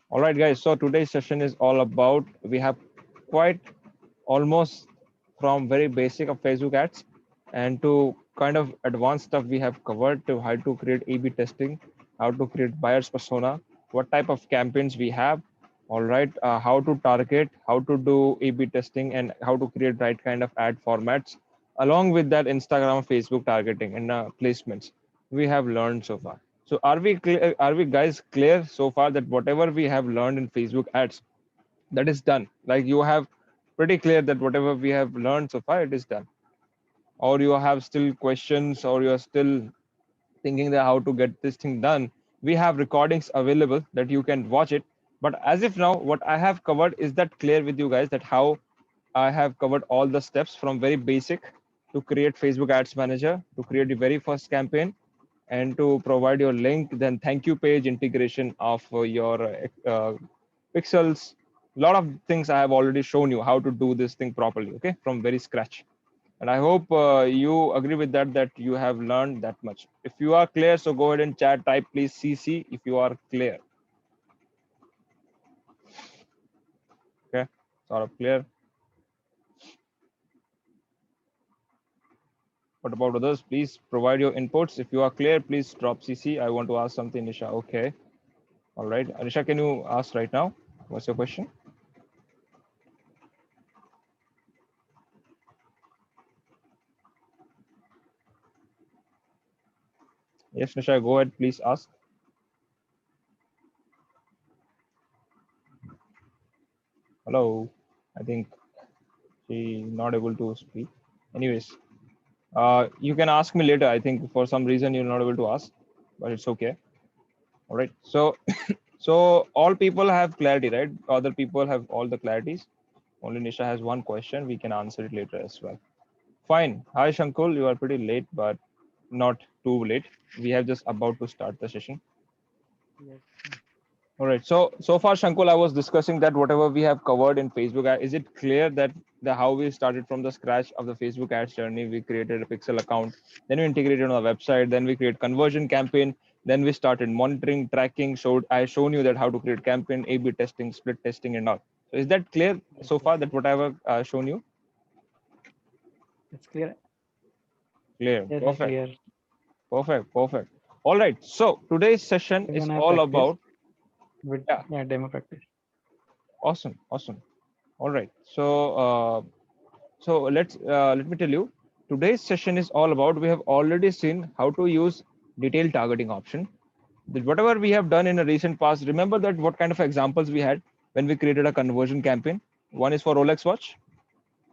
All right, guys. So today's session is all about, we have quite almost from very basic of Facebook ads and to kind of advanced stuff we have covered to how to create A/B testing, how to create buyers persona, what type of campaigns we have. All right, how to target, how to do A/B testing, and how to create right kind of ad formats. Along with that, Instagram, Facebook targeting and placements we have learned so far. So are we clear, are we guys clear so far that whatever we have learned in Facebook ads, that is done? Like you have pretty clear that whatever we have learned so far, it is done, or you have still questions, or you are still thinking that how to get this thing done. We have recordings available that you can watch it. But as if now, what I have covered, is that clear with you guys, that how I have covered all the steps from very basic to create Facebook Ads Manager, to create the very first campaign, and to provide your link, then thank you page integration of your pixels. A lot of things I have already shown you how to do this thing properly, okay, from very scratch. And I hope you agree with that, that you have learned that much. If you are clear, so go ahead and chat, type please CC if you are clear. Okay, sort of clear. What about others? Please provide your inputs. If you are clear, please drop CC. I want to ask something, Nisha. Okay. All right. Nisha, can you ask right now? What's your question? Yes, Nisha, go ahead. Please ask. Hello. I think she not able to speak. Anyways, you can ask me later. I think for some reason you're not able to ask, but it's okay. All right. So, so all people have clarity, right? Other people have all the clarities. Only Nisha has one question. We can answer it later as well. Fine. Hi, Shankul. You are pretty late, but not too late. We have just about to start the session. Yes. All right. So far, Shankul, I was discussing that whatever we have covered in Facebook ad, is it clear that the how we started from the scratch of the Facebook ads journey? We created a pixel account, then we integrated on the website, then we create conversion campaign, then we started monitoring, tracking. Showed I shown you that how to create campaign, A/B testing, split testing, and all. So is that clear Yes, so yes. far that what I have shown you? It's clear. Clear. Yes, it's Perfect. clear. Perfect. Perfect. All right. So today's session We're is gonna all practice about, with yeah. demo practice. Awesome. Awesome. All right. So let me tell you, today's session is all about, we have already seen how to use detailed targeting option. Whatever we have done in a recent past, remember that what kind of examples we had when we created a conversion campaign. One is for Rolex watch.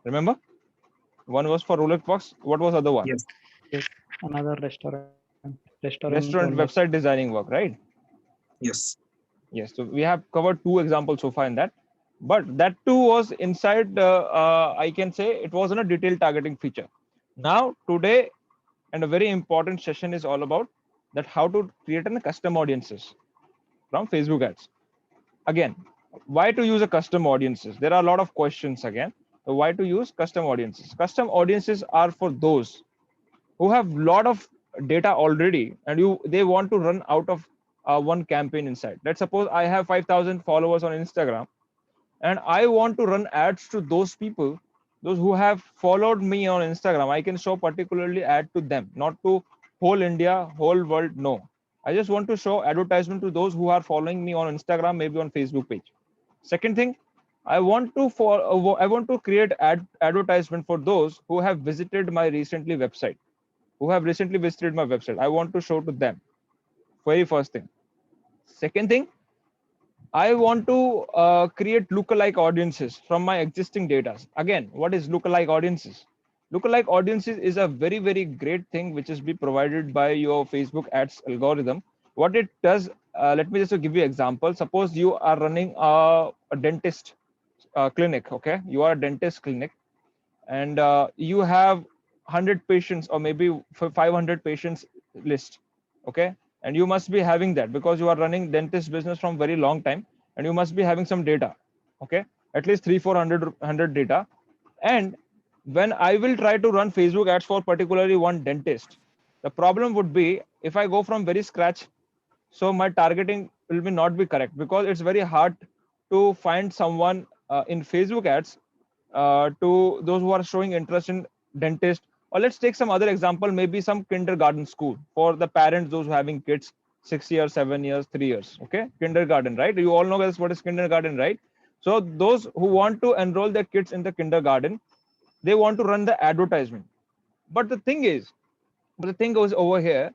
Remember? One was for Rolex watch. What was the other one? Yes, Yes. Another restaurant Restaurant owners. website designing work, right? yes, Yes, so we have covered two examples so far in that, but that too was inside. I can say it was in a detailed targeting feature. Now today, and a very important session is all about that how to create a custom audiences from Facebook ads. Again, why to use a custom audiences? There are a lot of questions again. So why to use custom audiences? Custom audiences are for those who have lot of data already, and you they want to run out of one campaign inside. Let's suppose I have 5,000 followers on Instagram, and I want to run ads to those people, those who have followed me on Instagram. I can show particularly ad to them, not to whole India, whole world. No, I just want to show advertisement to those who are following me on Instagram, maybe on Facebook page. Second thing, I want to create advertisement for those who have visited my recently website, who have recently visited my website. I want to show to them. Very first thing. Second thing, I want to create lookalike audiences from my existing data. Again, what is lookalike audiences? Lookalike audiences is a very, very great thing which is be provided by your Facebook ads algorithm. What it does, let me just give you an example. Suppose you are running a dentist clinic, okay? You are a dentist clinic, and you have 100 patients, or maybe 500 patients list, okay, and you must be having that because you are running dentist business from very long time, and you must be having some data, okay, at least 3 400 data. And when I will try to run Facebook ads for particularly one dentist, the problem would be if I go from very scratch. so my targeting will be not be correct, because it's very hard to find someone in Facebook ads to those who are showing interest in dentist. Or let's take some other example, maybe some kindergarten school for the parents, those who having kids 6 years, 7 years, 3 years. Okay, kindergarten, right? You all know guys what is kindergarten, right? So those who want to enroll their kids in the kindergarten, they want to run the advertisement. But the thing goes over here,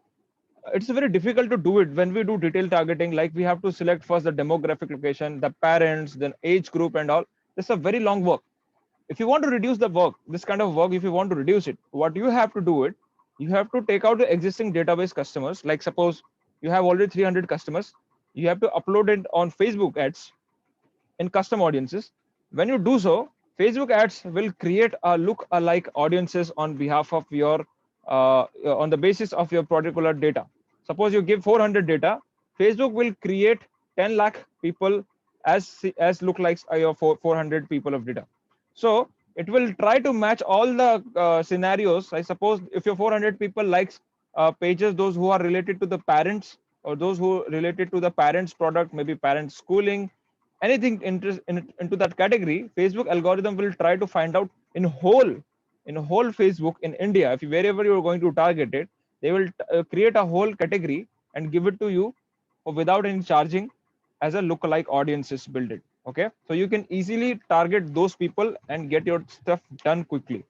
it's very difficult to do it when we do detailed targeting. Like we have to select first the demographic location, the parents, then age group and all. It's a very long work. If you want to reduce the work, this kind of work, if you want to reduce it, what you have to do it, you have to take out the existing database customers. Like suppose you have already 300 customers, you have to upload it on Facebook ads in custom audiences. When you do so, Facebook ads will create a look-alike audiences on behalf of your, on the basis of your particular data. Suppose you give 400 data, Facebook will create 10 lakh people as lookalikes your 400 people of data. So it will try to match all the scenarios. I suppose if your 400 people likes pages, those who are related to the parents, or those who related to the parents product, maybe parents schooling, anything into that category, Facebook algorithm will try to find out in whole Facebook in India. If you, wherever you're going to target it, they will create a whole category and give it to you without any charging, as a lookalike audiences build it. Okay, so you can easily target those people and get your stuff done quickly.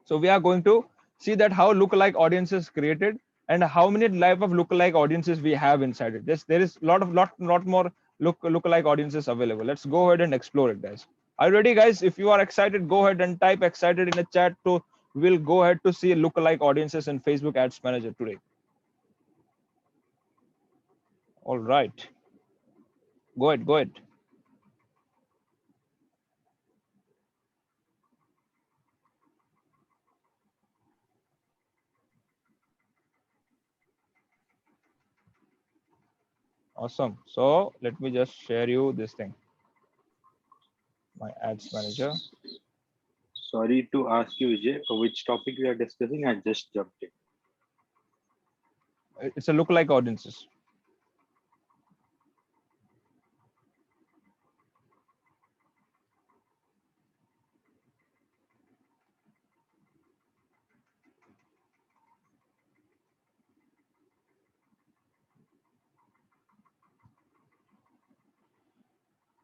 So we are going to see that how lookalike audiences created, and how many type of lookalike audiences we have inside it. There is lot more lookalike audiences available. Let's go ahead and explore it, guys. Are you ready, guys? If you are excited, go ahead and type excited in the chat. So we'll go ahead to see lookalike audiences in Facebook Ads Manager today. All right, go ahead, go ahead. Awesome. So let me just share you this thing, my Ads Manager. Sorry to ask you, Vijay, which topic we are discussing. I just jumped in. It's a lookalike audiences.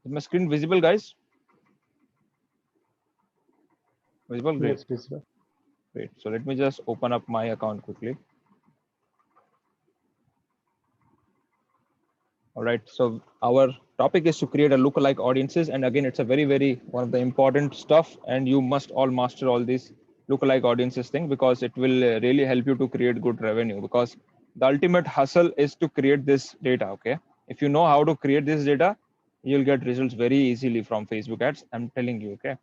Is my screen visible, guys? Visible? Great. Yes, please, sir. Great. So let me just open up my account quickly. All right. So our topic is to create a lookalike audiences. And again, it's a very one of the important stuff. And you must all master all these lookalike audiences thing, because it will really help you to create good revenue, because the ultimate hustle is to create this data. Okay. If you know how to create this data, you'll get results very easily from Facebook ads. I'm telling you. Okay.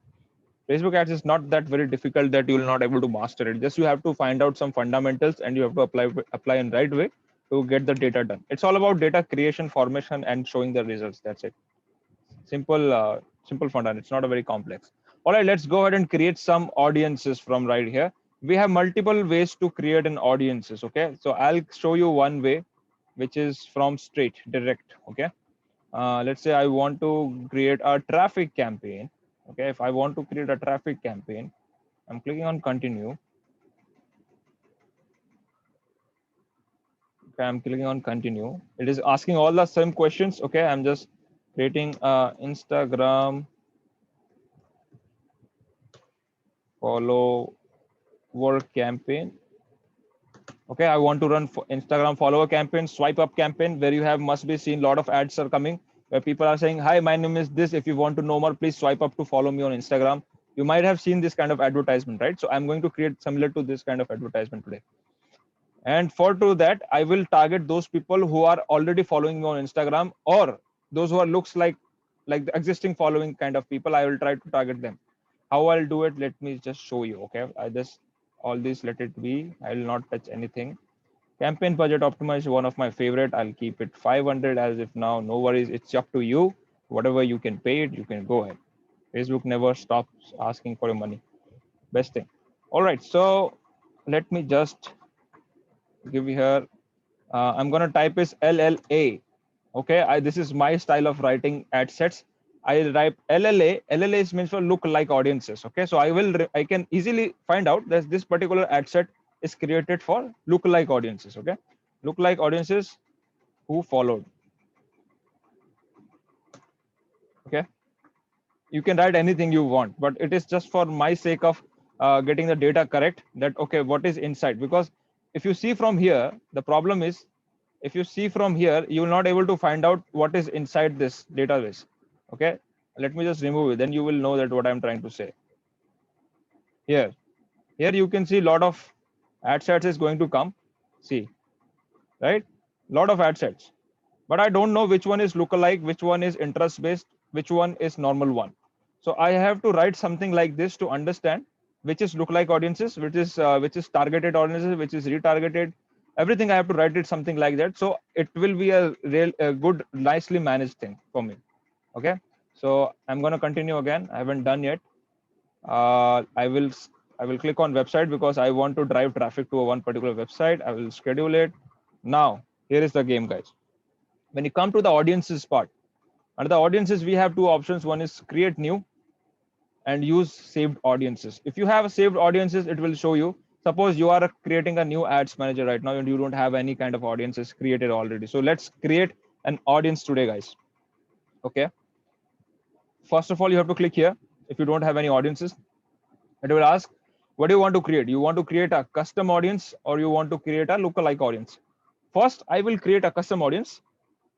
Facebook ads is not that very difficult that you will not able to master it. Just you have to find out some fundamentals, and you have to apply in right way to get the data done. It's all about data creation, formation, and showing the results. That's it. Simple fundament. It's not a very complex. All right, let's go ahead and create some audiences from right here. We have multiple ways to create an audiences. Okay, so I'll show you one way, which is from straight direct. Okay, let's say I want to create a traffic campaign. Okay, if I want to create a traffic campaign, I'm clicking on continue. Okay, I'm clicking on continue. It is asking all the same questions. Okay, I'm just creating Instagram follower campaign. Okay, I want to run Instagram follower campaign, swipe up campaign, where you have must be seen a lot of ads are coming where people are saying, hi, my name is this. If you want to know more, please swipe up to follow me on Instagram. You might have seen this kind of advertisement, right? So I'm going to create similar to this kind of advertisement today. And for to that, I will target those people who are already following me on Instagram, or those who are looks like the existing following kind of people. I will try to target them. How I'll do it, let me just show you. Okay, I just all this, let it be. I will not touch anything. Campaign budget optimized, one of my favorite. I'll keep it 500 as if now. No worries, it's up to you. Whatever you can pay it, you can go ahead. Facebook never stops asking for your money. Best thing. All right, so let me just give you here I'm going to type is LLA. Okay, this is my style of writing ad sets. I write LLA. LLA means for look like audiences. Okay, so I can easily find out that this particular ad set is created for look like audiences. Okay, look like audiences who followed. Okay, you can write anything you want, but it is just for my sake of getting the data correct, that okay, what is inside. Because if you see from here, the problem is, if you see from here, you will not able to find out what is inside this database. Okay, let me just remove it, then you will know that what I'm trying to say. Here you can see a lot of ad sets is going to come. See, right, lot of ad sets, but I don't know which one is lookalike, which one is interest based, which one is normal one. So I have to write something like this to understand which is lookalike audiences, which is targeted audiences, which is retargeted. Everything I have to write it something like that. So it will be a good, nicely managed thing for me. Okay. So I'm going to continue again. I haven't done yet. I will click on website because I want to drive traffic to one particular website. I will schedule it. Now, here is the game, guys. When you come to the audiences part, under the audiences, we have two options. One is create new and use saved audiences. If you have saved audiences, it will show you. Suppose you are creating a new ads manager right now and you don't have any kind of audiences created already. So let's create an audience today, guys. Okay. First of all, you have to click here. If you don't have any audiences, it will ask, what do you want to create? You want to create a custom audience or you want to create a lookalike audience? First, I will create a custom audience.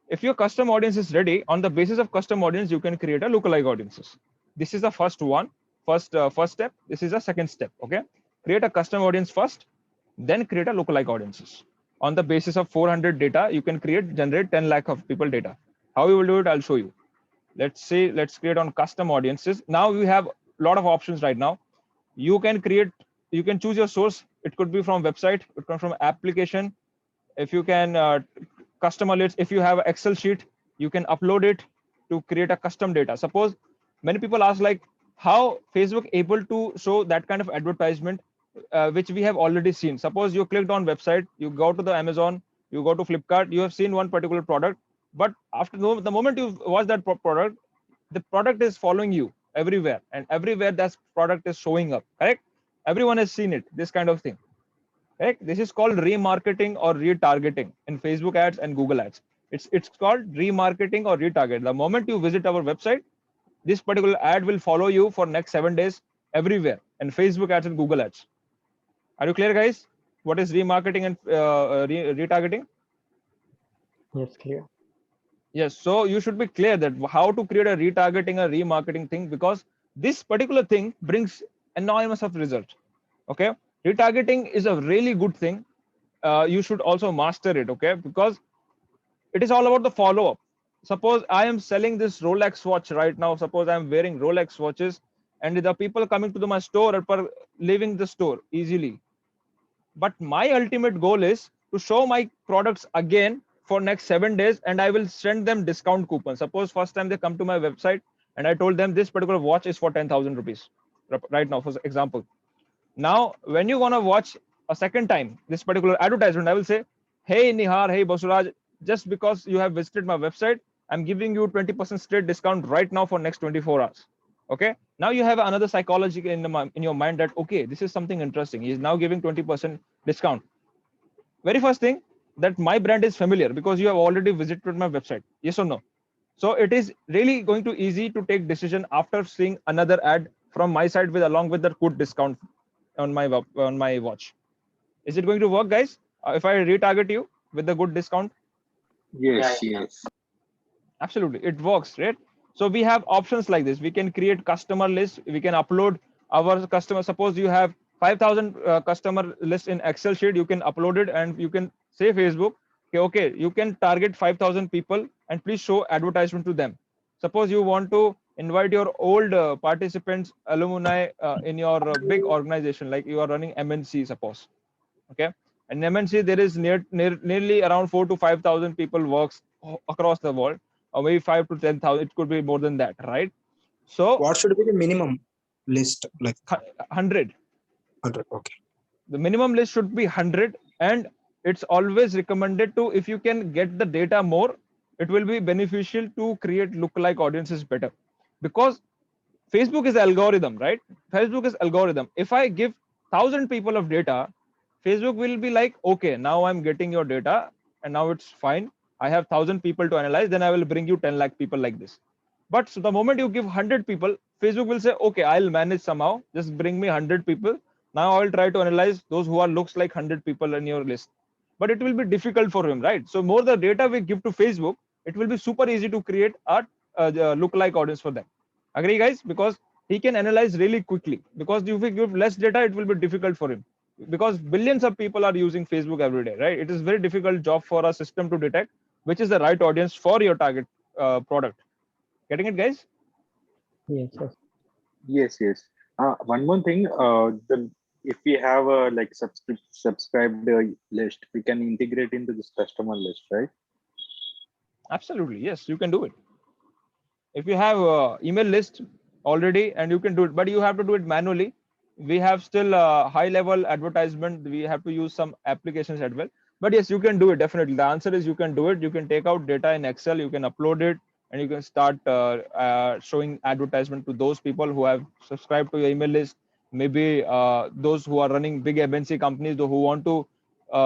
If your custom audience is ready, on the basis of custom audience, you can create a lookalike audiences. This is the first step. This is the second step. Okay, create a custom audience first, then create a lookalike audiences. On the basis of 400 data, you can generate 10 lakh of people data. How you will do it, I'll show you. Let's create on custom audiences. Now we have a lot of options right now. You can choose your source. It could be from website, it comes from application. If you can custom alerts, if you have an Excel sheet, you can upload it to create a custom data. Suppose many people ask like how Facebook able to show that kind of advertisement, which we have already seen. Suppose you clicked on website, you go to the Amazon, you go to Flipkart, you have seen one particular product, but after the moment you watch that product, the product is following you everywhere, and everywhere that product is showing up. Correct? Everyone has seen it. This kind of thing. Correct? This is called remarketing or retargeting in Facebook ads and Google ads. It's called remarketing or retarget. The moment you visit our website, this particular ad will follow you for next 7 days everywhere, and Facebook ads and Google ads. Are you clear, guys? What is remarketing and retargeting? Yes, clear. Yes, so you should be clear that how to create a retargeting or remarketing thing, because this particular thing brings enormous of results. Okay, retargeting is a really good thing. You should also master it. Okay, because it is all about the follow-up. Suppose I am selling this Rolex watch right now. Suppose I am wearing Rolex watches, and the people coming to my store are leaving the store easily. But my ultimate goal is to show my products again for next 7 days, and I will send them discount coupons. Suppose first time they come to my website and I told them this particular watch is for 10,000 rupees right now, for example. Now, when you want to watch a second time this particular advertisement, I will say, hey Nihar, hey Basuraj, just because you have visited my website, I'm giving you 20% straight discount right now for next 24 hours. Okay, now you have another psychology in your mind that okay, this is something interesting. He is now giving 20% discount. Very first thing, that my brand is familiar because you have already visited my website. Yes or no? So it is really going to easy to take decision after seeing another ad from my side with along with the good discount on my watch. Is it going to work, guys? If I retarget you with the good discount? Yes, yes. Absolutely, it works, right? So we have options like this. We can create customer list. We can upload our customer. Suppose you have 5,000 customer list in Excel sheet. You can upload it and you can say Facebook, okay, you can target 5,000 people and please show advertisement to them. Suppose you want to invite your old participants, alumni in your big organization, like you are running MNC, suppose. Okay, and MNC there is nearly around 4 to 5,000 people works across the world, or maybe 5 to 10,000. It could be more than that, right? So what should be the minimum list? Like 100. 100. Okay. The minimum list should be 100, and it's always recommended to, if you can get the data more, it will be beneficial to create lookalike audiences better, because Facebook is algorithm, right? Facebook is algorithm. If I give 1,000 people of data, Facebook will be like, okay, now I'm getting your data and now it's fine. I have 1,000 people to analyze, then I will bring you 10 lakh people like this. But so the moment you give 100 people, Facebook will say, okay, I'll manage somehow. Just bring me 100 people. Now I will try to analyze those who are looks like 100 people in your list. But it will be difficult for him, right? So more the data we give to Facebook, it will be super easy to create a lookalike audience for them. Agree, guys? Because he can analyze really quickly. Because if we give less data, it will be difficult for him. Because billions of people are using Facebook every day, right? It is very difficult job for a system to detect which is the right audience for your target product. Getting it, guys? Yes, yes. Yes, yes. One more thing. If we have a like subscribed list, we can integrate into this customer list, right? Absolutely, yes, you can do it. If you have email list already, and you can do it, but you have to do it manually. We have still high level advertisement. We have to use some applications as well. But yes, you can do it definitely. The answer is you can do it. You can take out data in Excel. You can upload it, and you can start showing advertisement to those people who have subscribed to your email list. Maybe those who are running big MNC companies, those who want to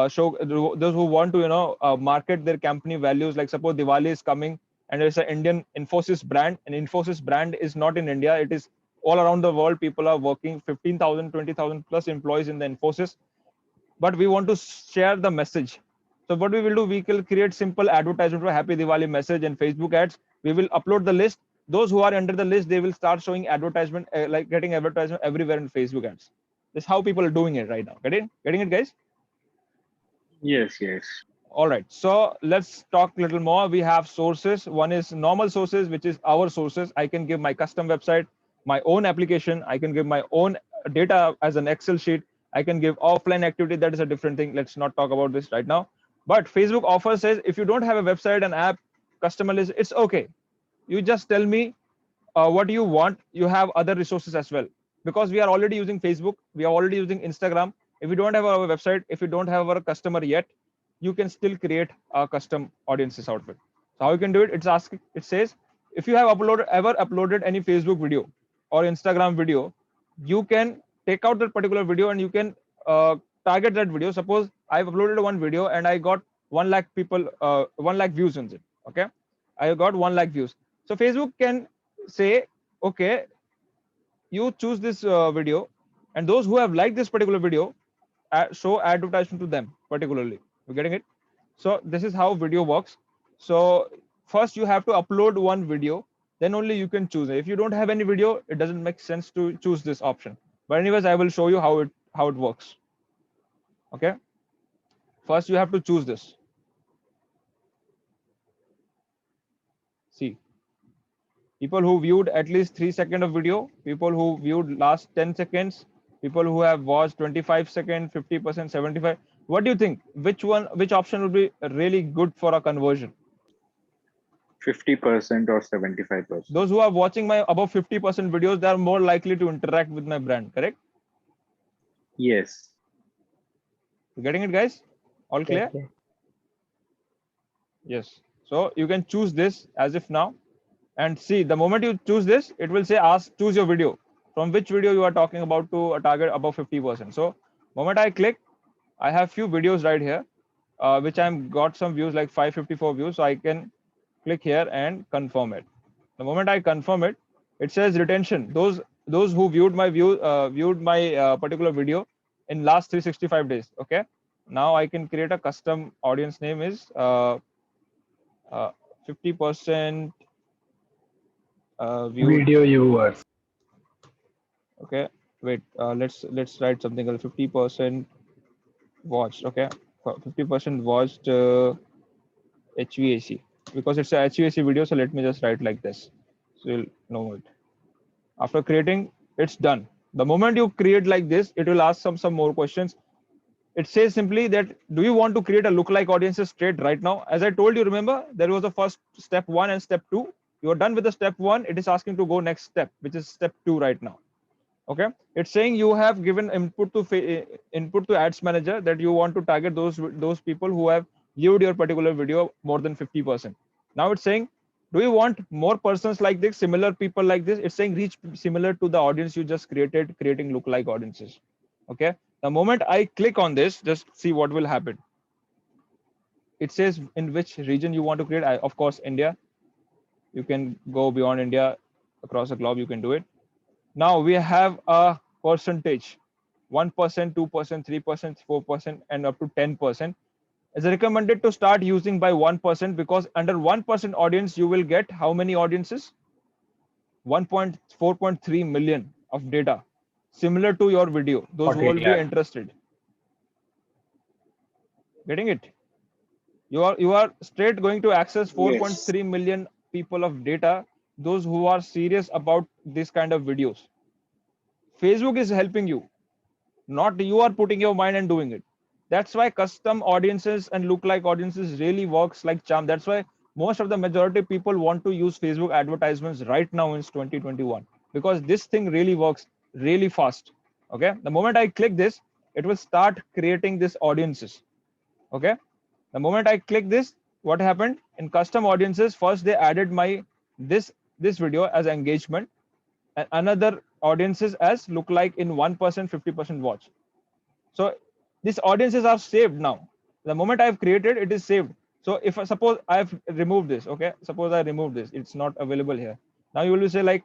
show, those who want to market their company values. Like suppose Diwali is coming, and it's an Indian Infosys brand, and Infosys brand is not in India. It is all around the world. People are working, 15,000, 20,000 plus employees in the Infosys, but we want to share the message. So what we will do, we will create simple advertisement for Happy Diwali message and Facebook ads. We will upload the list. Those who are under the list, they will start showing advertisement, like getting advertisement everywhere in Facebook ads. This is how people are doing it right now. Getting it, guys? Yes, yes. All right, so let's talk a little more. We have sources. One is normal sources, which is our sources. I can give my custom website, my own application. I can give my own data as an Excel sheet. I can give offline activity. That is a different thing. Let's not talk about this right now. But Facebook offers says, if you don't have a website, an app, customer list, it's okay. You just tell me what you want. You have other resources as well, because we are already using Facebook. We are already using Instagram. If we don't have our website, if we don't have our customer yet, you can still create a custom audiences out of it. So how you can do it? It's asking. It says, if you have ever uploaded any Facebook video or Instagram video, you can take out that particular video and you can target that video. Suppose I've uploaded one video and I got 1 lakh people, 1 lakh views on it. Okay, I got 1 lakh views. So Facebook can say, okay, you choose this video, and those who have liked this particular video, show advertisement to them particularly. You're getting it? So this is how video works. So first you have to upload one video, then only you can choose it. If you don't have any video, it doesn't make sense to choose this option. But anyways, I will show you how it works. Okay. First you have to choose this. See, people who viewed at least 3 seconds of video, people who viewed last 10 seconds, people who have watched 25 seconds, 50%, 75. What do you think? Which option would be really good for a conversion? 50% or 75%. Those who are watching my above 50% videos, they are more likely to interact with my brand, correct? Yes. You getting it, guys? All clear? Yes, Yes. So you can choose this as if now, and see, the moment you choose this, it will say choose your video, from which video you are talking about to a target above 50%. So moment I click, I have few videos right here, which I'm got some views like 554 views. So I can click here and confirm it. The moment I confirm it, it says retention. Those who viewed my particular video in last 365 days. Okay. Now I can create a custom audience name is 50% viewed. Video viewers. Okay. Wait. Let's write something else. 50% watched. Okay. 50% watched HVAC, because it's a HVAC video. So let me just write like this, so you'll know it. After creating, it's done. The moment you create like this, it will ask some more questions. It says simply that, do you want to create a lookalike audiences straight right now? As I told you, remember, there was a first step 1 and step 2. You are done with the step 1. It is asking to go next step, which is step 2 right now. Okay, it's saying you have given input to ads manager that you want to target those people who have viewed your particular video more than 50%. Now it's saying, do you want more persons like this, similar people like this? It's saying reach similar to the audience you just created, creating lookalike audiences. Okay, the moment I click on this, just see what will happen. It says in which region you want to create. Of course, India. You can go beyond India, across the globe, you can do it. Now we have a percentage, 1%, 2%, 3%, 4%, and up to 10%. It's recommended to start using by 1% because under 1% audience, you will get how many audiences? 4.3 million of data similar to your video. Those who will be interested. Getting it? You are straight going to access 4.3 million people of data, those who are serious about this kind of videos. Facebook is helping you, not you are putting your mind and doing it. That's why custom audiences and lookalike audiences really works like charm. That's why most of the majority of people want to use Facebook advertisements right now in 2021, because this thing really works really fast. Okay, the moment I click this, it will start creating these audiences. Okay, the moment I click this, what happened in custom audiences? First, they added my this video as engagement, and another audiences as lookalike in 1%, 50% watch. So these audiences are saved now. The moment I've created, it is saved. So if suppose I've removed this, okay, suppose I remove this, it's not available here. Now you will say like,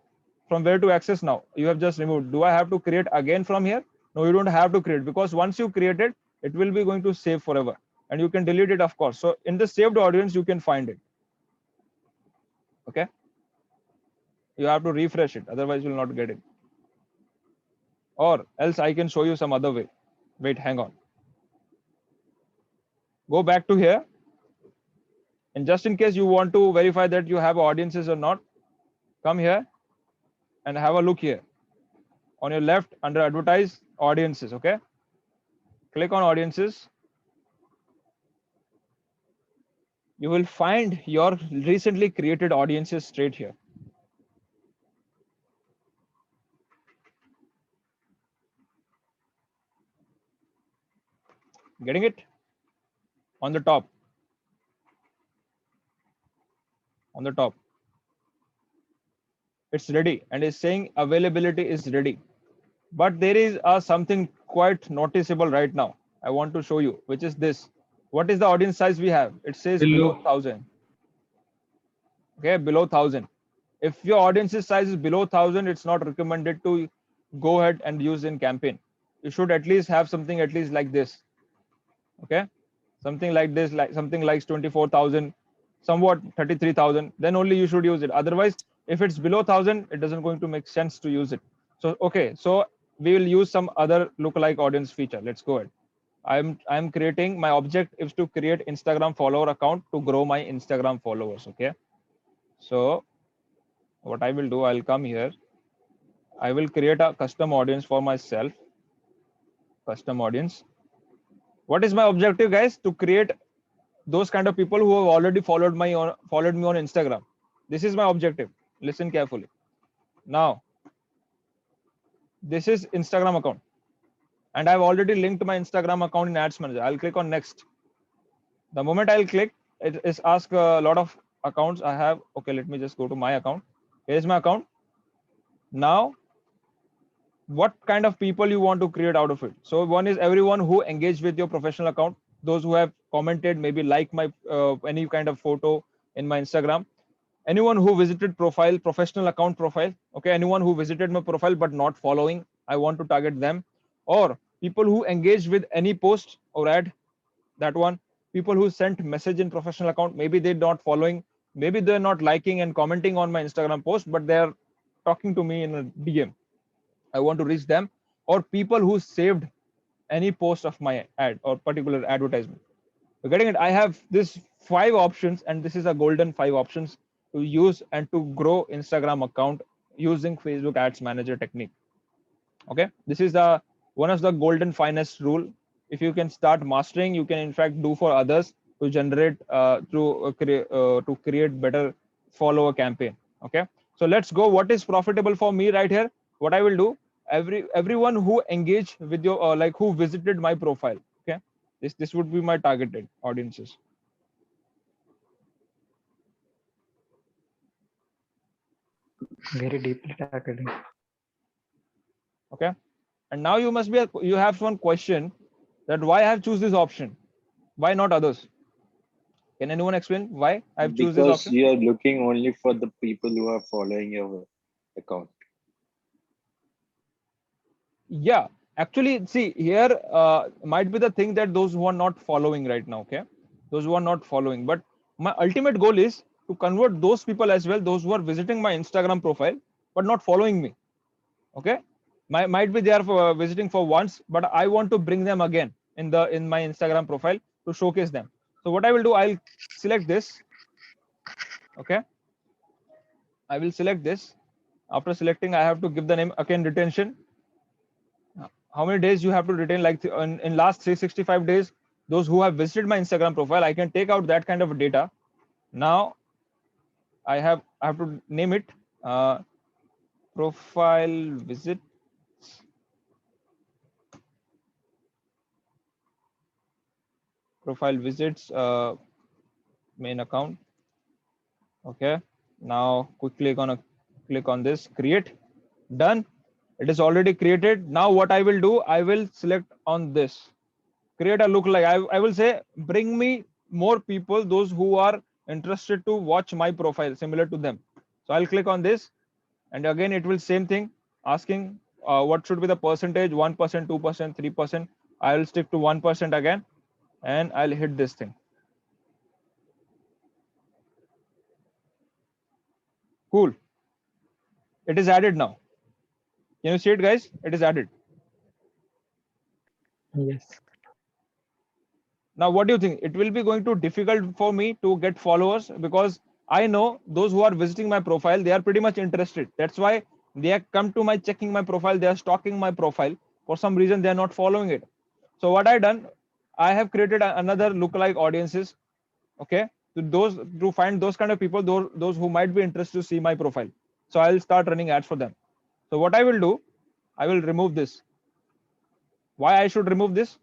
from where to access now? You have just removed. Do I have to create again from here? No, you don't have to create, because once you create it, it will be going to save forever, and you can delete it, of course. So in the saved audience, you can find it. Okay. You have to refresh it, otherwise you will not get it. Or else I can show you some other way. Wait, hang on. Go back to here. And just in case you want to verify that you have audiences or not, come here and have a look here. On your left, under advertise, audiences, okay? Click on audiences. You will find your recently created audiences straight here. Getting it? On the top. On the top. It's ready, and it's saying availability is ready. But there is something quite noticeable right now. I want to show you, which is this. What is the audience size we have? It says below 1,000. Okay, below 1,000. If your audience size is below 1,000, it's not recommended to go ahead and use in campaign. You should at least have something at least like this. Okay, something like this, like something like 24,000, somewhat 33,000. Then only you should use it. Otherwise, if it's below 1,000, it doesn't going to make sense to use it. So okay, so we will use some other lookalike audience feature. Let's go ahead. I'm creating, my object is to create Instagram follower account to grow my Instagram followers. Okay, so what I will do, I'll come here. I will create a custom audience for myself. Custom audience. What is my objective, guys? To create those kind of people who have already followed me on Instagram. This is my objective. Listen carefully. Now, this is Instagram account, and I've already linked my Instagram account in Ads Manager. I'll click on next. The moment I'll click, it is ask a lot of accounts I have. Okay, let me just go to my account. Here's my account. Now, what kind of people you want to create out of it? So one is everyone who engaged with your professional account, those who have commented, maybe like my any kind of photo in my Instagram. Anyone who visited professional account profile. Okay, anyone who visited my profile but not following, I want to target them. Or people who engaged with any post or ad, that one. People who sent message in professional account, maybe they're not following, maybe they're not liking and commenting on my Instagram post, but they're talking to me in a DM. I want to reach them. Or people who saved any post of my ad or particular advertisement. You're getting it? I have this 5 options, and this is a golden 5 options to use and to grow Instagram account using Facebook Ads Manager technique. Okay, this is the one of the golden finest rule. If you can start mastering, you can in fact do for others to generate to create better follower campaign. Okay, so let's go. What is profitable for me right here? What I will do, everyone who engaged with your like who visited my profile. Okay, this would be my targeted audiences. Very deeply targeting. Okay, and now you have one question that why I have choose this option, why not others? Can anyone explain why I have choose this Because option? you are looking only for the people who are following your account. Yeah, actually, see here might be the thing that those who are not following right now, okay, those who are not following, but my ultimate goal is to convert those people as well, those who are visiting my Instagram profile but not following me. Okay, might be they are visiting for once, but I want to bring them again in my Instagram profile to showcase them. So what I will do, I'll select this. Okay, I will select this. After selecting, I have to give the name again, retention. How many days you have to retain, like in last 365 days, those who have visited my Instagram profile, I can take out that kind of data. Now I have to name it profile visit, profile visits, main account. Okay, now quickly gonna click on this, create. Done, it is already created. Now what I will do, I will select on this, create a lookalike. I will say bring me more people, those who are interested to watch my profile similar to them. So I'll click on this, and again it will same thing, asking what should be the percentage, 1%, 2%, 3%. I'll stick to 1% again, and I'll hit this thing. Cool, it is added now. Can you see it, guys? It is added. Yes. Now what do you think? It will be going to difficult for me to get followers, because I know those who are visiting my profile, they are pretty much interested. That's why they have come to my checking my profile, they are stalking my profile. For some reason they are not following it. So what I done, I have created another lookalike audiences. Okay, to find those kind of people, those who might be interested to see my profile. So I'll start running ads for them. So what I will do, I will remove this. Why I should remove this?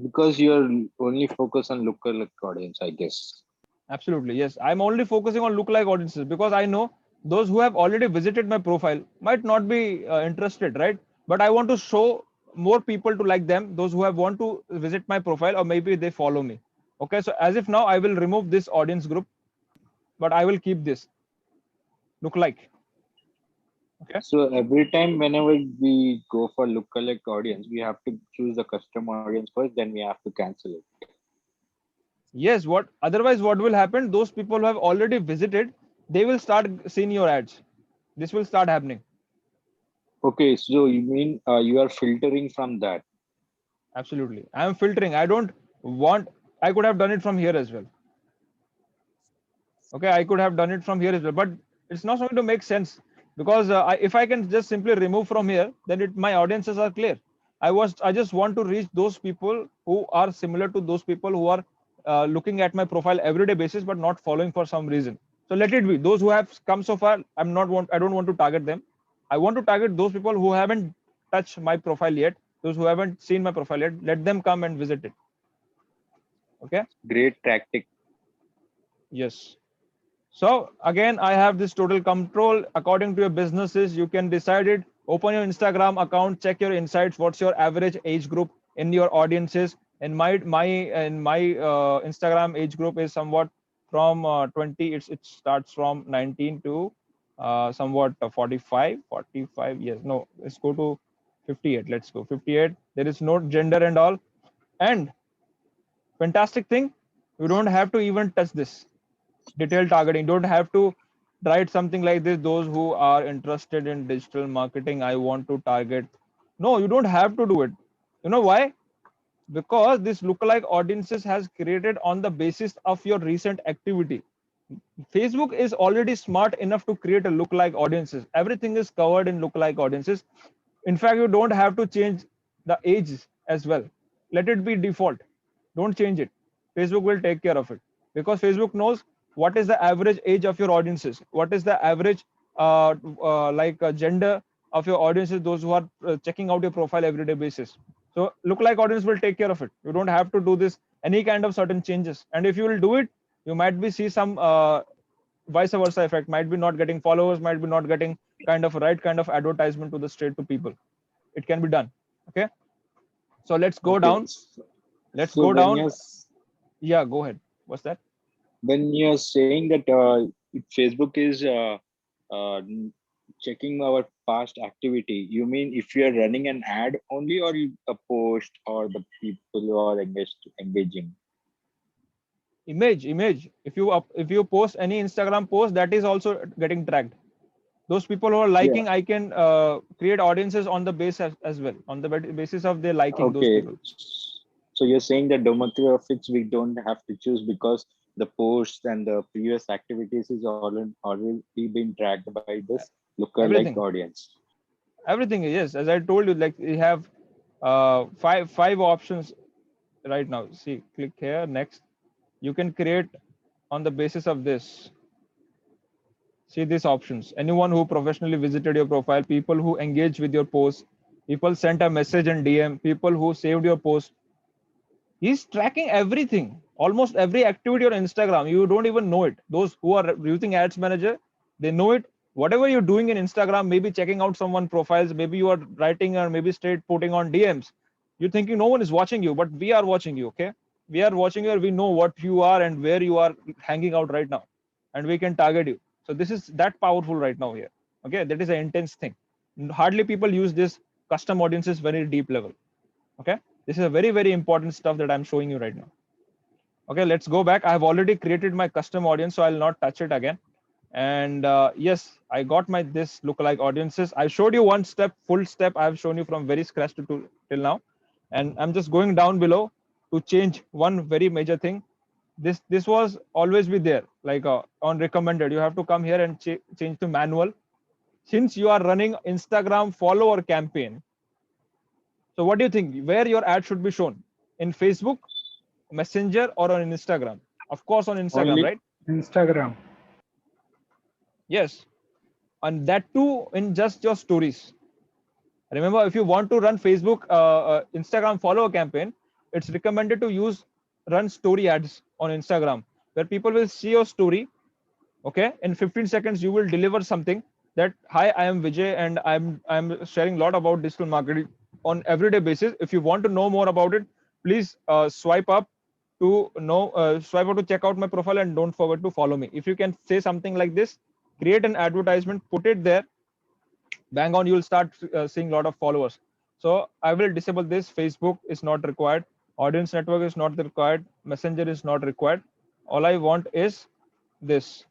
Because you're only focused on local audience, I guess. Absolutely, yes. I'm only focusing on lookalike audiences because I know those who have already visited my profile might not be interested, right? But I want to show more people to like them, those who have want to visit my profile, or maybe they follow me. Okay, so as if now I will remove this audience group, but I will keep this lookalike. Okay. So every time whenever we go for lookalike audience, we have to choose the custom audience first, then we have to cancel it. Yes. What otherwise what will happen? Those people who have already visited, they will start seeing your ads. This will start happening. Okay, so you mean you are filtering from that? Absolutely. I am filtering. I don't want, I could have done it from here as well. Okay, I could have done it from here as well, but it's not going to make sense, because if I can just simply remove from here, then my audiences are clear. I just want to reach those people who are similar to those people who are looking at my profile everyday basis, but not following for some reason. So let it be those who have come so far. I don't want to target them. I want to target those people who haven't touched my profile yet, those who haven't seen my profile yet. Let them come and visit it. Okay. Great tactic. Yes. So again, I have this total control according to your businesses. You can decide it. Open your Instagram account, check your insights. What's your average age group in your audiences? And my Instagram age group is somewhat from 20. It starts from 19 to somewhat 45. Yes, no, let's go to 58. Let's go 58. There is no gender and all. And fantastic thing, you don't have to even touch this detailed targeting. Don't have to write something like this, those who are interested in digital marketing, I want to target. No, you don't have to do it. You know why? Because this lookalike audiences has created on the basis of your recent activity. Facebook is already smart enough to create a lookalike audiences. Everything is covered in lookalike audiences. In fact, you don't have to change the age as well. Let it be default. Don't change it. Facebook will take care of it, because Facebook knows what is the average age of your audiences, what is the average gender of your audiences, those who are checking out your profile everyday basis. So lookalike audience will take care of it. You don't have to do this any kind of certain changes. And if you will do it, you might be see some vice versa effect. Might be not getting followers, might be not getting kind of right kind of advertisement to the straight to people. It can be done. Okay. So let's go Okay. down. Let's So go down. Yeah, go ahead. What's that? when you're saying that if Facebook is checking our past activity, you mean if you are running an ad only, or a post, or the people who are engaging? Image. If you post any Instagram post, that is also getting tracked. Those people who are Yeah. liking, I can create audiences on the base as well, on the basis of their liking those Okay. people. So you're saying that demographics we don't have to choose because the posts and the previous activities is already been tracked by this lookalike Everything. audience. Everything, yes. As I told you, like we have five options right now. See, click here. Next, you can create on the basis of this. See these options. Anyone who professionally visited your profile, people who engage with your post, people sent a message in DM, people who saved your post. He's tracking everything, almost every activity on Instagram. You don't even know it. Those who are using Ads Manager, they know it. Whatever you're doing in Instagram, maybe checking out someone profiles, maybe you are writing or maybe straight putting on DMs. You're thinking no one is watching you, but we are watching you. Okay, we are watching you. We know what you are and where you are hanging out right now, and we can target you. So this is that powerful right now here. Okay, that is an intense thing. Hardly people use this custom audiences very deep level. Okay, this is a very important stuff that I'm showing you right now. Okay, let's go back. I have already created my custom audience, so I'll not touch it again. And yes, I got my this lookalike audiences. I showed you one step, full step. I have shown you from very scratch to till now, and I'm just going down below to change one very major thing. This was always be there, like on recommended. You have to come here and change to manual. Since you are running Instagram follower campaign, so what do you think? Where your ad should be shown? In Facebook, Messenger, or on Instagram? Of course, on Instagram, Only right? Instagram. Yes. And that too in just your stories. Remember, if you want to run Facebook, Instagram follower campaign, it's recommended to run story ads on Instagram, where people will see your story. Okay, in 15 seconds you will deliver something that hi, I am Vijay and I'm sharing a lot about digital marketing on everyday basis. If you want to know more about it, please swipe up to check out my profile, and don't forget to follow me. If you can say something like this, create an advertisement, put it there, bang on, you'll start seeing a lot of followers. So I will disable this. Facebook is not required, audience network is not required, messenger is not required. All I want is this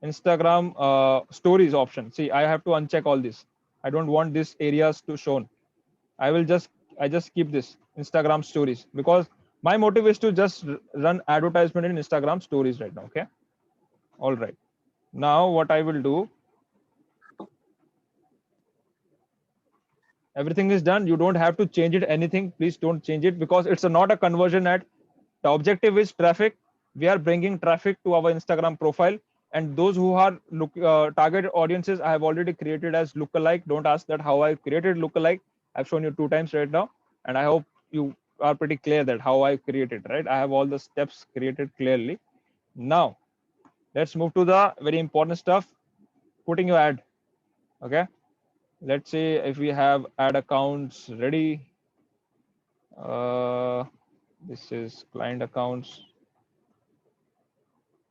Instagram stories option. See, I have to uncheck all this. I don't want these areas to shown. I just keep this Instagram stories, because my motive is to just run advertisement in Instagram stories right now. Okay. All right. Now what I will do, everything is done. You don't have to change it anything. Please don't change it, because it's not a conversion ad. The objective is traffic. We are bringing traffic to our Instagram profile, and those who are target audiences I have already created as lookalike. Don't ask that how I created lookalike. I've shown you 2 times right now, and I hope you are pretty clear that how I created, right? I have all the steps created clearly. Now let's move to the very important stuff, putting your ad. Okay, let's see if we have ad accounts ready. This is client accounts.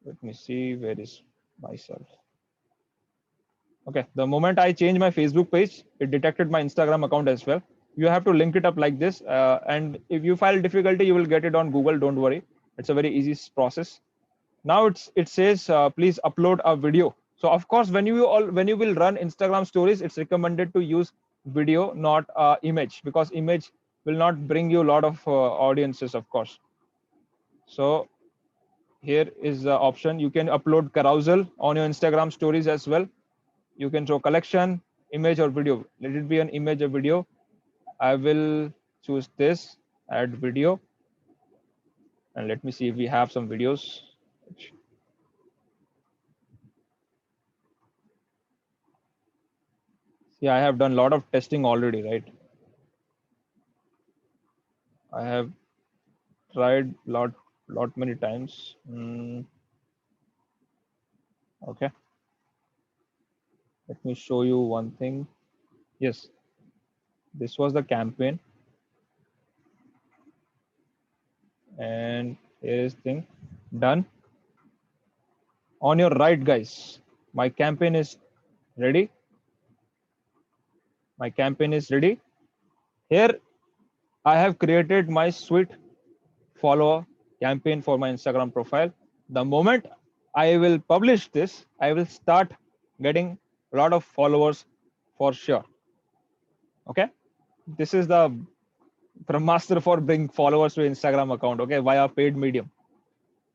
Let me see, where is myself. Okay, the moment I change my Facebook page, it detected my Instagram account as well. You have to link it up like this, and if you file difficulty, you will get it on Google. Don't worry, it's a very easy process. Now it says please upload a video. So of course, when you will run Instagram stories, it's recommended to use video, not image, because image will not bring you a lot of audiences, of course. So here is the option. You can upload carousel on your Instagram stories as well. You can show collection, image or video. Let it be an image or video. I will choose this, add video, and let me see if we have some videos. Yeah, I have done a lot of testing already, right? I have tried lot many times. Okay, let me show you one thing. Yes, this was the campaign, and here is thing done. On your right, guys, my campaign is ready. My campaign is ready. Here, I have created my sweet follower campaign for my Instagram profile. The moment I will publish this, I will start getting a lot of followers for sure. Okay, this is the master for bring followers to Instagram account. Okay, via paid medium.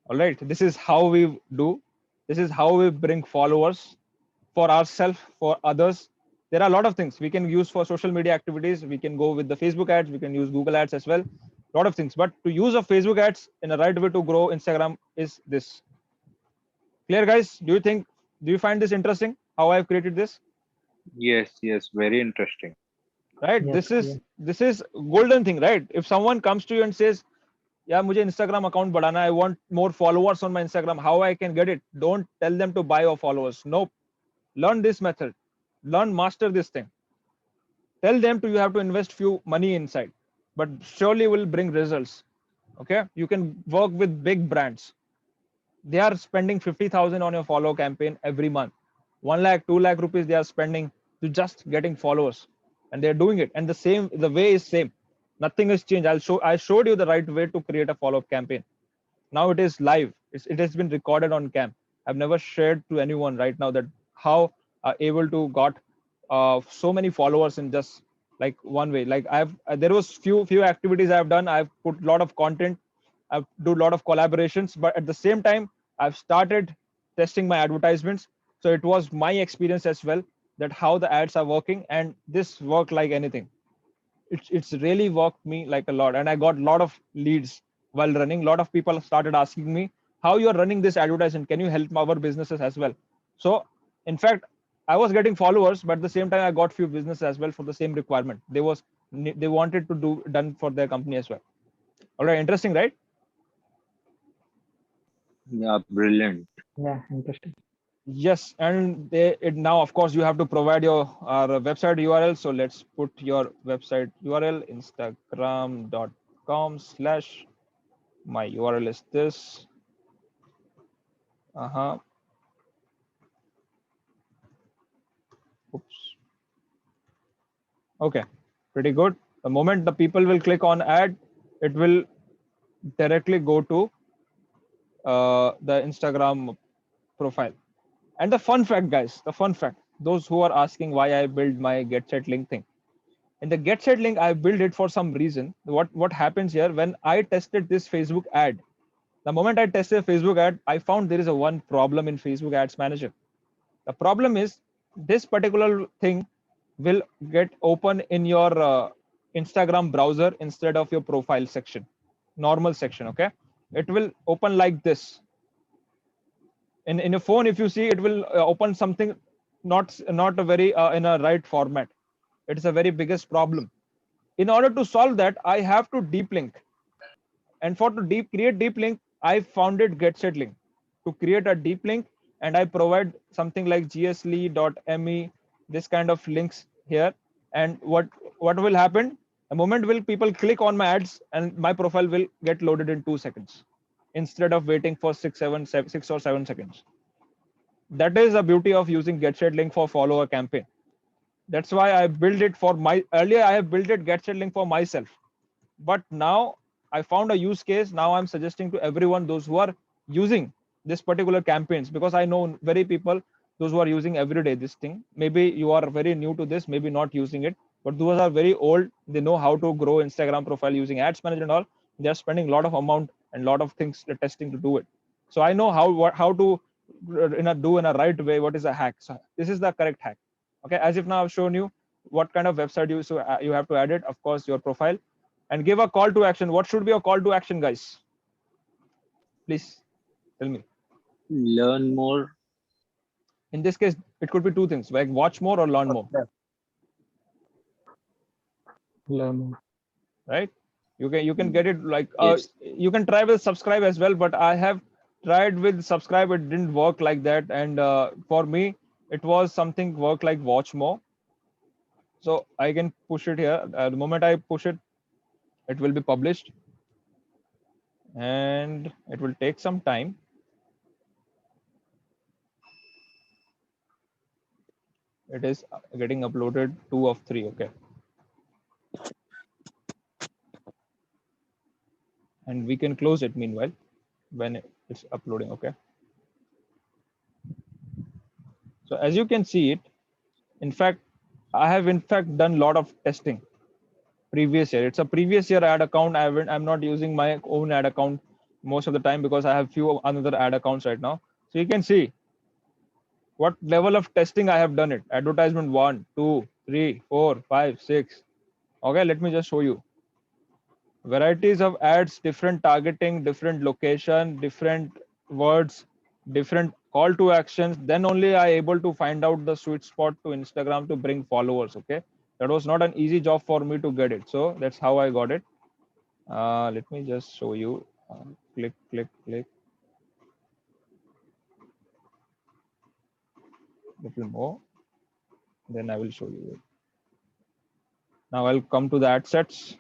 All right, this is how we do. This is how we bring followers for ourselves, for others. There are a lot of things we can use for social media activities. We can go with the Facebook ads. We can use Google ads as well. A lot of things. But to use of Facebook ads in a right way to grow Instagram is this. Clear, guys? Do you find this interesting? How I've created this? Yes, yes, very interesting. Right? Yes, This is golden thing, right? If someone comes to you and says, yeah, मुझे Instagram account बढ़ाना, I want more followers on my Instagram, how I can get it? Don't tell them to buy your followers. Nope. Learn this method. Learn, master this thing. Tell them to you have to invest few money inside, but surely will bring results. Okay, you can work with big brands. They are spending 50,000 on your follow campaign every month. 1 lakh, 2 lakh rupees they are spending to just getting followers, and they're doing it. And the way is same. Nothing has changed. I showed you the right way to create a follow-up campaign. Now it is live. It has been recorded on cam. I've never shared to anyone right now that how able to got so many followers in just like one way. Like there was few activities I've done. I've put a lot of content. I've do a lot of collaborations, but at the same time, I've started testing my advertisements. So it was my experience as well that how the ads are working, and this worked like anything. It's really worked me like a lot, and I got a lot of leads while running. A lot of people started asking me how you're running this advertisement, can you help our businesses as well? So in fact, I was getting followers, but at the same time I got few businesses as well for the same requirement. They wanted to do done for their company as well. All right, interesting, right? Yeah, brilliant. yeah, interesting. Yes, and now of course you have to provide your website URL. So let's put your website URL, instagram.com/ my URL is this. Oops. Okay, pretty good. The moment the people will click on ad, it will directly go to the Instagram profile. And the fun fact, guys, the fun fact, those who are asking why I build my get set link thing. In the get set link, I built it for some reason. What happens here when I tested this Facebook ad? The moment I tested Facebook ad, I found there is a one problem in Facebook Ads Manager. The problem is this particular thing will get open in your Instagram browser instead of your profile section, normal section. Okay, it will open like this. In a phone, if you see, it will open something not a very in a right format. It is a very biggest problem. In order to solve that, I have to deep link. And for to create deep link, I founded GetSetLink to create a deep link, and I provide something like gsly.me, this kind of links here. And what will happen? The moment will people click on my ads, and my profile will get loaded in 2 seconds instead of waiting for 6 or 7 seconds. That is the beauty of using GetSetLink for follower campaign. That's why I built it for my earlier. I have built it GetSetLink for myself, but now I found a use case. Now I'm suggesting to everyone, those who are using this particular campaigns, because I know very people, those who are using every day this thing. Maybe you are very new to this, maybe not using it, but those are very old. They know how to grow Instagram profile using Ads Manager and all. They are spending a lot of amount and a lot of things testing to do it. So I know how to do in a right way. What is a hack? So this is the correct hack. Okay, as if now I've shown you what kind of website you have to add it. Of course, your profile, and give a call to action. What should be a call to action, guys? Please tell me. Learn more. In this case, it could be two things, like watch more or learn more. Learn more. right? You can get it like Yes. you can try with subscribe as well, but I have tried with subscribe, it didn't work like that. And for me it was something work like watch more. So I can push it here. The moment I push it, it will be published, and it will take some time. It is getting uploaded 2 of 3. Okay, and we can close it meanwhile when it's uploading. Okay, so as you can see it, in fact I have in fact done a lot of testing previous year. It's a previous year ad account. I'm not using my own ad account most of the time because I have few another ad accounts right now. So you can see what level of testing I have done it. Advertisement 1, 2, 3, 4, 5, 6. Okay, let me just show you. Varieties of ads, different targeting, different location, different words, different call to actions. Then only I able to find out the sweet spot to Instagram to bring followers. Okay, that was not an easy job for me to get it. So that's how I got it. Let me just show you. Click, click, click. Little more. Then I will show you. Now I'll come to the ad sets.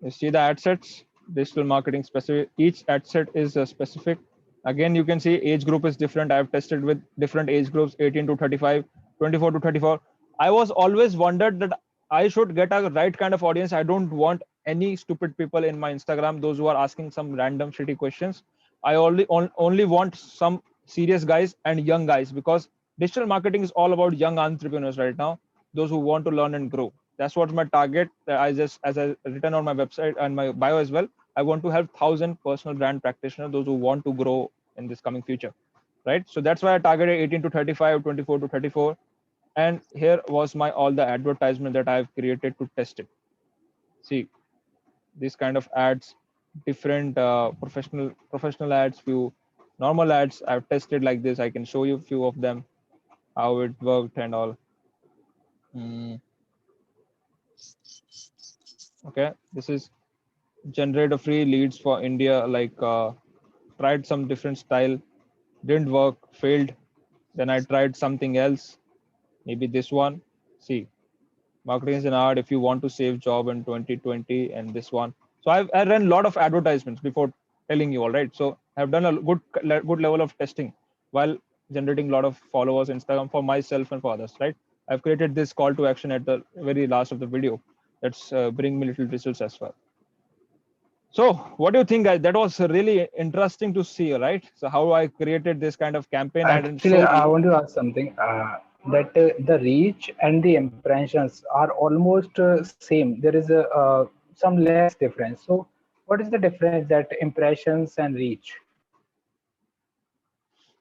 You see the ad sets, digital marketing specific. Each ad set is specific. Again, you can see age group is different. I've tested with different age groups, 18 to 35, 24 to 34. I was always wondered that I should get a right kind of audience. I don't want any stupid people in my Instagram, those who are asking some random shitty questions. I only want some serious guys and young guys, because digital marketing is all about young entrepreneurs right now, those who want to learn and grow. That's what my target. I just, as I written on my website and my bio as well, I want to have 1,000 personal brand practitioners, those who want to grow in this coming future, right? So that's why I targeted 18 to 35, 24 to 34. And here was my all the advertisement that I've created to test it. See, these kind of ads, different professional ads, few normal ads I've tested like this. I can show you a few of them, how it worked and all. Okay, this is generate a free leads for India. Like tried some different style, didn't work, failed. Then I tried something else, maybe this one. See, marketing is an art if you want to save job in 2020, and this one. So I ran a lot of advertisements before telling you all, right? So I've done a good level of testing while generating a lot of followers Instagram for myself and for others, right? I've created this call to action at the very last of the video. That's bring me little results as well. So what do you think, guys? That was really interesting to see, right? So how I created this kind of campaign and Actually, showed I you. want to ask something. That the reach and the impressions are almost same. There is a some less difference. So, what is the difference that impressions and reach?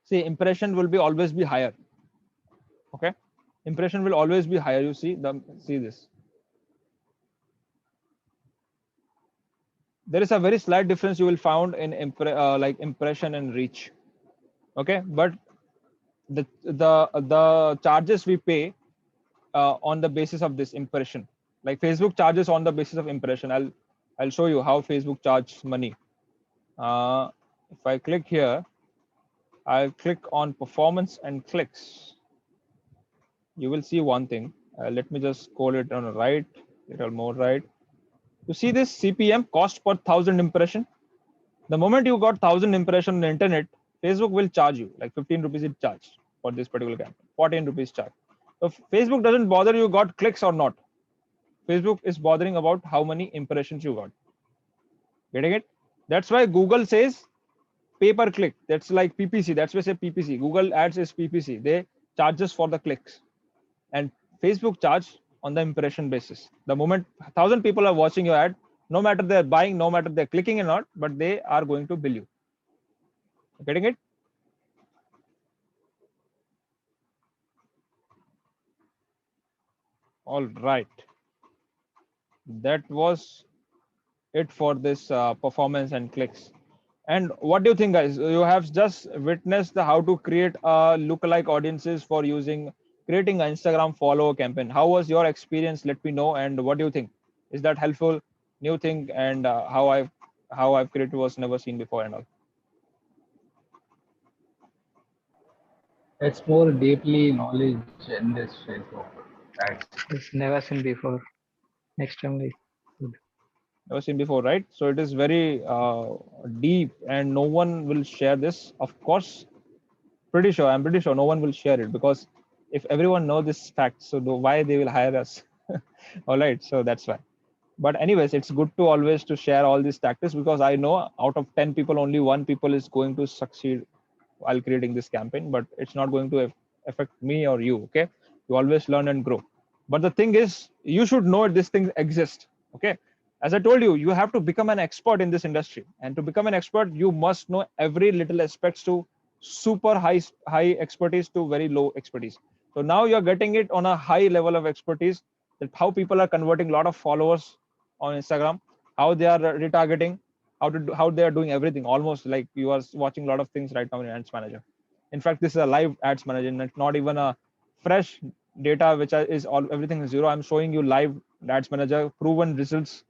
See, impression will be always be higher. Okay, impression will always be higher. You see this. There is a very slight difference you will found in like impression and reach. Okay, but the charges we pay on the basis of this impression, like Facebook charges on the basis of impression. I'll show you how Facebook charges money. If I click here, I'll click on performance and clicks. You will see one thing. Let me just scroll it on the right, little more right. You see this CPM, cost per 1,000 impression. The moment you got 1,000 impression on the internet, Facebook will charge you like 15 rupees it charge for this particular campaign, 14 rupees charge. So Facebook doesn't bother you got clicks or not. Facebook is bothering about how many impressions you got. Getting it? That's why Google says pay per click. That's like PPC. That's why I say PPC. Google Ads is PPC. They charges for the clicks, and Facebook charge on the impression basis. The moment 1,000 people are watching your ad, no matter they're buying, no matter they're clicking or not, but they are going to bill you. Getting it? All right. That was it for this performance and clicks. And what do you think, guys? You have just witnessed how to create lookalike audiences for using creating an Instagram follower campaign. How was your experience? Let me know. And what do you think? Is that helpful? New thing, and how I've created was never seen before and all. It's more deeply knowledge in this Facebook ads. It's never seen before. Extremely good. Never seen before, right? So it is very deep, and no one will share this. Of course, I'm pretty sure no one will share it, because if everyone know this fact, so why they will hire us? All right, so that's why. But anyways, it's good to always to share all these tactics, because I know out of 10 people, only one people is going to succeed while creating this campaign, but it's not going to affect me or you. Okay, you always learn and grow. But the thing is, you should know this thing exists. Okay, as I told you, you have to become an expert in this industry, and to become an expert, you must know every little aspects, to super high expertise to very low expertise. So now you're getting it on a high level of expertise, that how people are converting a lot of followers on Instagram, how they are retargeting, how they are doing everything, almost like you are watching a lot of things right now in Ads Manager. In fact, this is a live Ads Manager, and it's not even a fresh data which is all everything is zero. I'm showing you live Ads Manager, proven results,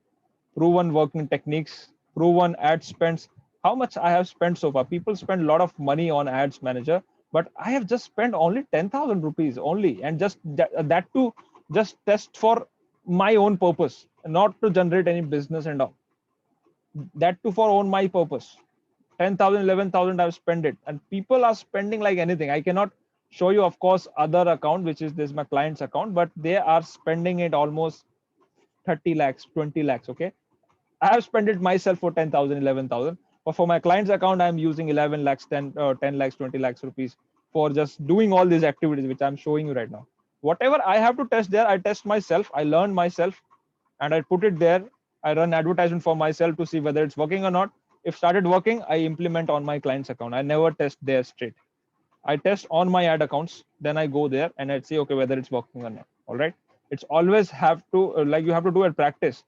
proven working techniques, proven ad spends. How much I have spent so far? People spend a lot of money on Ads Manager, but I have just spent only 10,000 rupees only, and just that too, just test for my own purpose, not to generate any business and all. That too for own my purpose. 10,000, 11,000 I've spent it, and people are spending like anything. I cannot show you, of course, other account, which is this my client's account, but they are spending it almost 30 lakhs, 20 lakhs. Okay, I have spent it myself for 10,000, 11,000. But for my client's account, I'm using 11 lakhs, 10 lakhs, 20 lakhs rupees for just doing all these activities, which I'm showing you right now. Whatever I have to test there, I test myself, I learn myself, and I put it there. I run advertisement for myself to see whether it's working or not. If started working, I implement on my client's account. I never test there straight. I test on my ad accounts, then I go there and I'd say, okay, whether it's working or not. All right. It's always have to like you have to do it practice.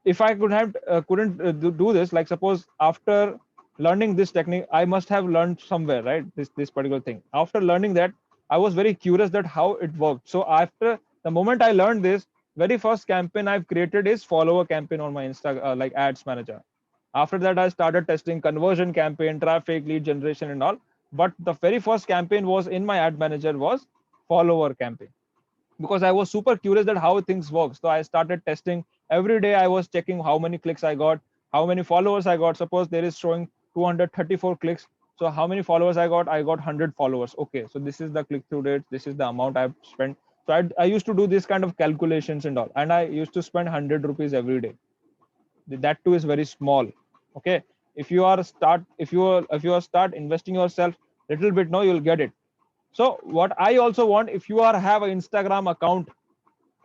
If I couldn't do this, like suppose after learning this technique, I must have learned somewhere, right? This particular thing. After learning that, I was very curious that how it worked. So after the moment I learned this, very first campaign I've created is follower campaign on my Insta like Ads Manager. After that, I started testing conversion campaign, traffic, lead generation, and all. But the very first campaign was in my ad manager was follower campaign, because I was super curious that how things work. So I started testing every day. I was checking how many clicks I got, how many followers I got. Suppose there is showing 234 clicks. So how many followers I got? I got 100 followers. Okay, so this is the click through rate. This is the amount I've spent. So I used to do this kind of calculations and all, and I used to spend 100 rupees every day. That too is very small. Okay, if you are start investing yourself little bit, no, you'll get it. So what I also want, if you are have an Instagram account,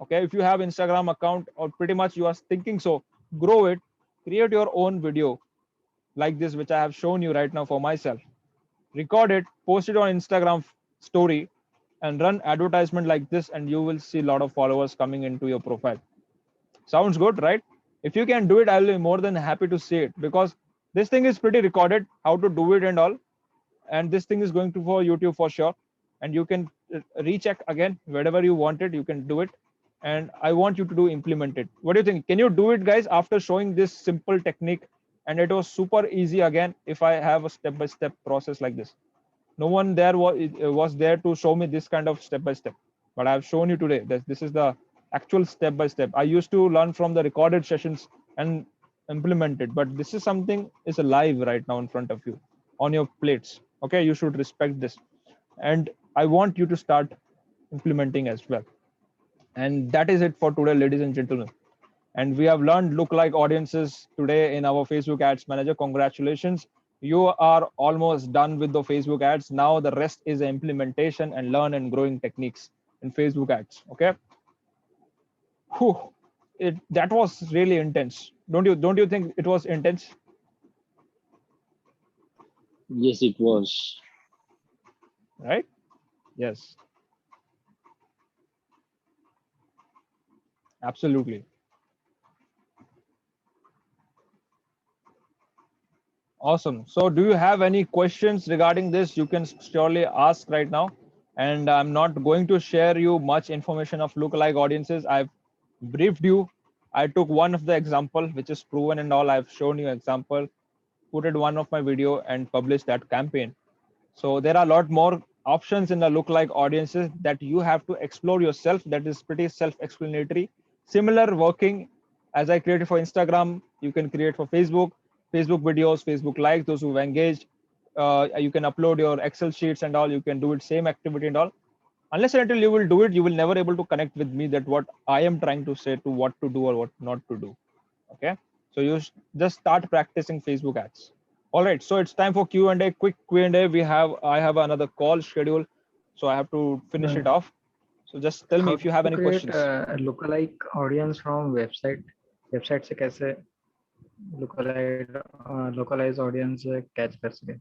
okay, if you have Instagram account, or pretty much you are thinking, so grow it, create your own video like this, which I have shown you right now for myself. Record it, post it on Instagram story, and run advertisement like this, and you will see a lot of followers coming into your profile. Sounds good, right? If you can do it, I'll be more than happy to see it, because this thing is pretty recorded, how to do it and all. And this thing is going to for YouTube for sure. And you can recheck again wherever you want it, you can do it. And I want you to do implement it. What do you think? Can you do it, guys, after showing this simple technique? And it was super easy again, if I have a step-by-step process like this. No one there was there to show me this kind of step-by-step, but I have shown you today that this is the actual step-by-step. I used to learn from the recorded sessions and implement it, but this is something is alive right now in front of you on your plates. Okay, you should respect this, and I want you to start implementing as well. And that is it for today, ladies and gentlemen. And we have learned lookalike audiences today in our Facebook Ads Manager. Congratulations. You are almost done with the Facebook ads. Now the rest is implementation and learn and growing techniques in Facebook ads. Okay. Whew. That was really intense. Don't you think it was intense? Yes, it was. Right? Yes. Absolutely. Awesome. So do you have any questions regarding this? You can surely ask right now. and I'm not going to share you much information of lookalike audiences. I've briefed you. I took one of the example which is proven and all. I've shown you example, put it one of my video and published that campaign. So there are a lot more options in the lookalike audiences that you have to explore yourself. That is pretty self-explanatory. Similar working as I created for Instagram, you can create for Facebook, Facebook videos, Facebook likes, those who've engaged. You can upload your Excel sheets and all. You can do it same activity and all. Unless and until you will do it, you will never able to connect with me that what I am trying to say to what to do or what not to do. Okay. So you just start practicing Facebook ads. All right, so it's time for Q&A. Quick Q&A. I have another call schedule, so I have to finish it off. So just tell me if you have any questions. Lookalike audience from website से कैसे localized audience catch कर सके?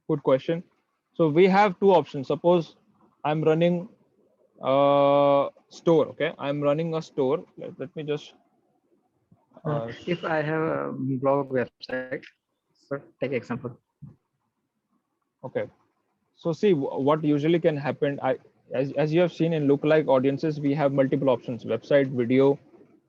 Good question. So we have two options. Suppose I'm running a store. Okay, I'm running a store. Let me just. If I have a blog website, so take example. Okay. So see what usually can happen. As you have seen in lookalike audiences, we have multiple options: website, video,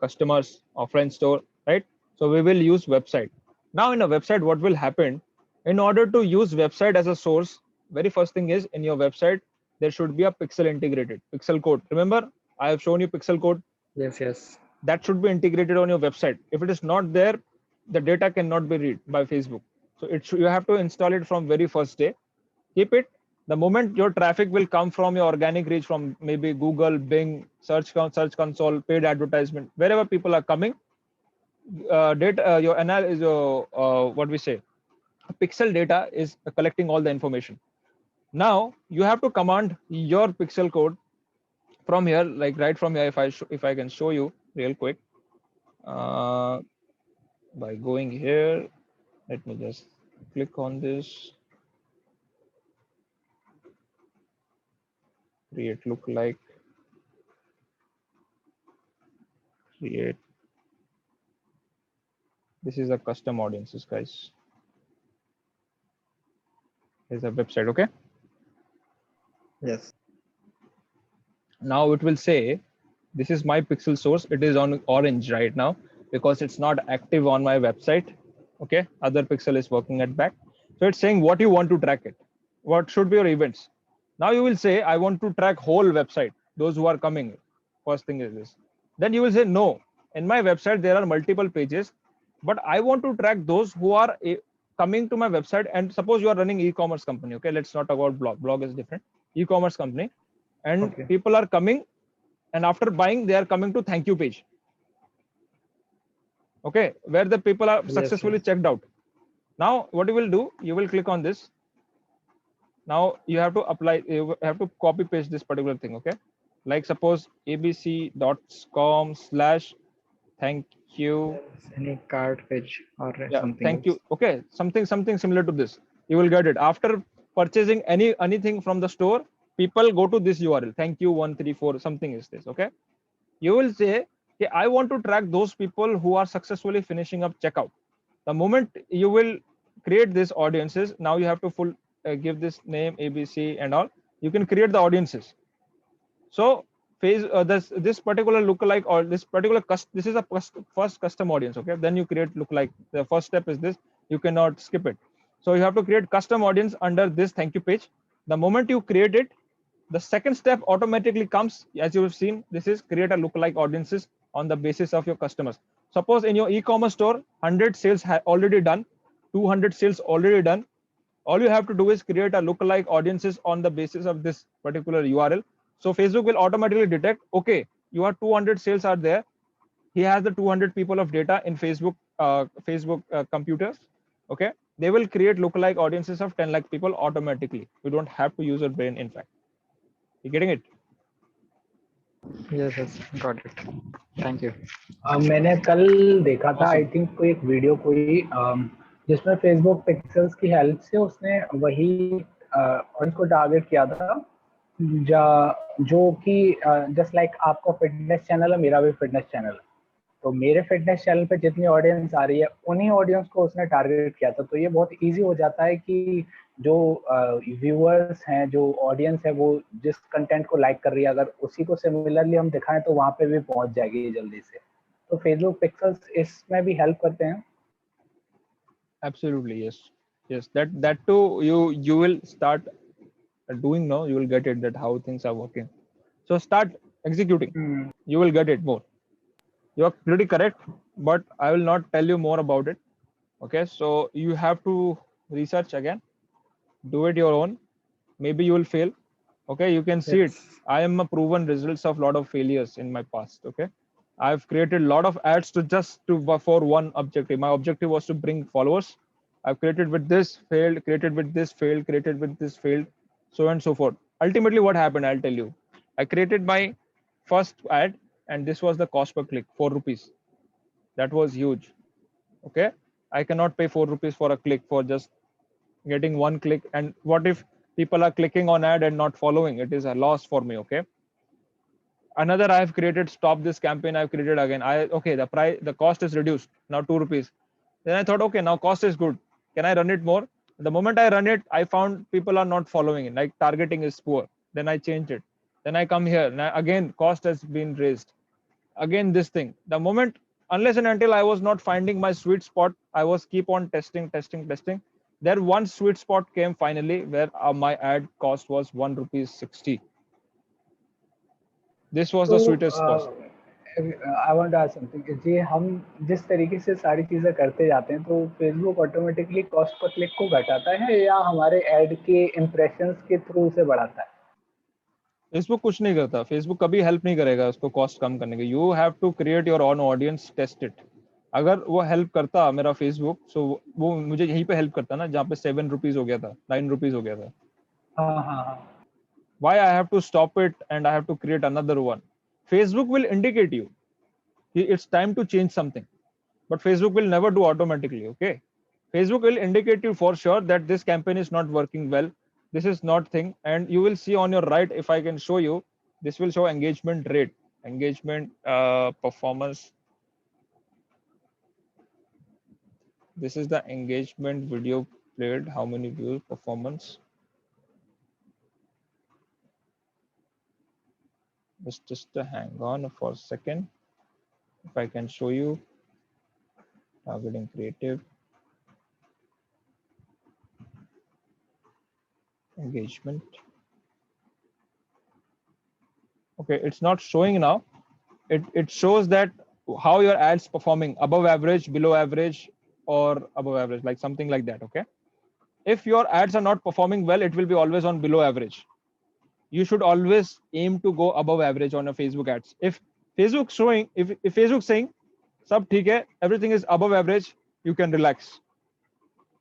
customers, offline store, right? So we will use website. Now in a website, what will happen? In order to use website as a source, very first thing is in your website, there should be a pixel integrated, pixel code. Remember, I have shown you pixel code. Yes. That should be integrated on your website. If it is not there, the data cannot be read by Facebook. So you have to install it from very first day. Keep it. The moment your traffic will come from your organic reach from maybe Google, Bing, Search Console, paid advertisement, wherever people are coming, what we say, pixel data is collecting all the information. Now you have to command your pixel code from here, like right from here. If I can show you real quick, by going here, let me just click on this. Create lookalike. Create. This is a custom audiences, guys. Here's a website. Okay. Yes. Now it will say, this is my pixel source. It is on orange right now because it's not active on my website. Okay. Other pixel is working at back. So it's saying what you want to track it. What should be your events? Now you will say, I want to track whole website. Those who are coming. First thing is this. Then you will say, no, in my website, there are multiple pages, but I want to track those who are coming to my website. And suppose you are running e-commerce company. Okay. Let's not talk about blog. Blog is different. E-commerce company. And people are coming, and after buying, they are coming to thank you page. Okay. Where the people are successfully checked out. Now what you will do, you will click on this. Now you have to apply, you have to copy paste this particular thing. Okay. Like suppose abc.com/thank you. Any card page or something. Thank you. Okay. Something similar to this. You will get it after purchasing anything from the store. People go to this URL. Thank you 134. Something is this. Okay. You will say, okay, I want to track those people who are successfully finishing up checkout. The moment you will create these audiences, now you have to give this name ABC and all. You can create the audiences. So this particular lookalike or this is a first custom audience. Okay, then you create lookalike. The first step is this. You cannot skip it. So you have to create custom audience under this thank you page. The moment you create it, the second step automatically comes, as you have seen. This is create a lookalike audiences on the basis of your customers. Suppose in your e-commerce store, 100 sales already done, 200 sales already done. All you have to do is create a lookalike audiences on the basis of this particular URL. So Facebook will automatically detect, okay, your 200 sales are there. He has the 200 people of data in Facebook computers. Okay, they will create lookalike audiences of 10 lakh people automatically. You don't have to use your brain. In fact, you getting it? Yes, got it. Thank you. मैंने कल देखा था, I think कोई एक video कोई जिसमें Facebook pixels की help से उसने वही उनको टारगेट किया था, जो कि जस्ट लाइक आपका फिटनेस चैनल है, मेरा भी फिटनेस चैनल है, तो मेरे फिटनेस चैनल पे जितनी ऑडियंस आ रही है उन्हीं ऑडियंस को उसने टारगेट किया था. तो ये बहुत इजी हो जाता है कि जो व्यूअर्स हैं, जो ऑडियंस है, वो जिस कंटेंट को लाइक कर रही है, अगर उसी को सिमिलरली हम दिखाएं तो वहां पे भी पहुंच जाएगी जल्दी से। तो फेसबुक पिक्सेल्स इसमें भी हेल्प करते हैं। Absolutely, yes. Yes, that too you will start doing now. You will get it that how things are working. So start executing. You will get it more. You are pretty correct, but I will not tell you more about it. Okay, so you have to research again, do it your own. Maybe you will fail. Okay, you can see it. I am a proven results of lot of failures in my past. Okay, I've created a lot of ads to just to for one objective. My objective was to bring followers. I've created with this, failed, created with this, failed, created with this, failed, so on and so forth. Ultimately, what happened, I'll tell you. I created my first ad, and this was the cost per click, 4 rupees. That was huge. Okay, I cannot pay 4 rupees for a click for just getting one click. And what if people are clicking on ad and not following? It is a loss for me. Okay, another I have created, stop this campaign, I've created again. Okay, the price, the cost is reduced now, 2 rupees. Then I thought, okay, now cost is good, can I run it more? The moment I run it, I found people are not following it, like targeting is poor. Then I changed it. Then I come here, now again cost has been raised. Again this thing, the moment, unless and until I was not finding my sweet spot, I was keep on testing. There one sweet spot came finally, where my ad cost was 1 rupees 60. This was the sweetest cost. I want to ask something जी, हम जिस तरीके से सारी चीजें करते जाते हैं, तो Facebook automatically cost per click को घटाता है या हमारे ऐड के इंप्रेशंस के थ्रू उसे बढ़ाता है? फेसबुक कुछ नहीं करता, फेसबुक कभी हेल्प नहीं करेगा उसको कॉस्ट कम करने के। You have to create your own audience, test it. अगर वो हेल्प करता मेरा फेसबुक, सो वो मुझे यहीं पे हेल्प करता ना, जहाँ पे 7 रुपीज हो गया था, 9 रुपीज हो गया था। हाँ हाँ हाँ। Why I have to stop it and I have to create another one? Facebook will indicate you it's time to change something, but Facebook will never do automatically. Okay, Facebook will indicate you for sure that this campaign is not working well, this is not thing. And you will see on your right, if I can show you, this will show engagement rate, engagement performance. This is the engagement video played, how many views, performance. Just hang on for a second. If I can show you, targeting creative, engagement. Okay, it's not showing now. It shows that how your ads performing, above average, below average, or above average, like something like that. Okay, if your ads are not performing well, it will be always on below average. You should always aim to go above average on your Facebook ads. If Facebook showing, if Facebook saying sab theek hai, everything is above average, you can relax.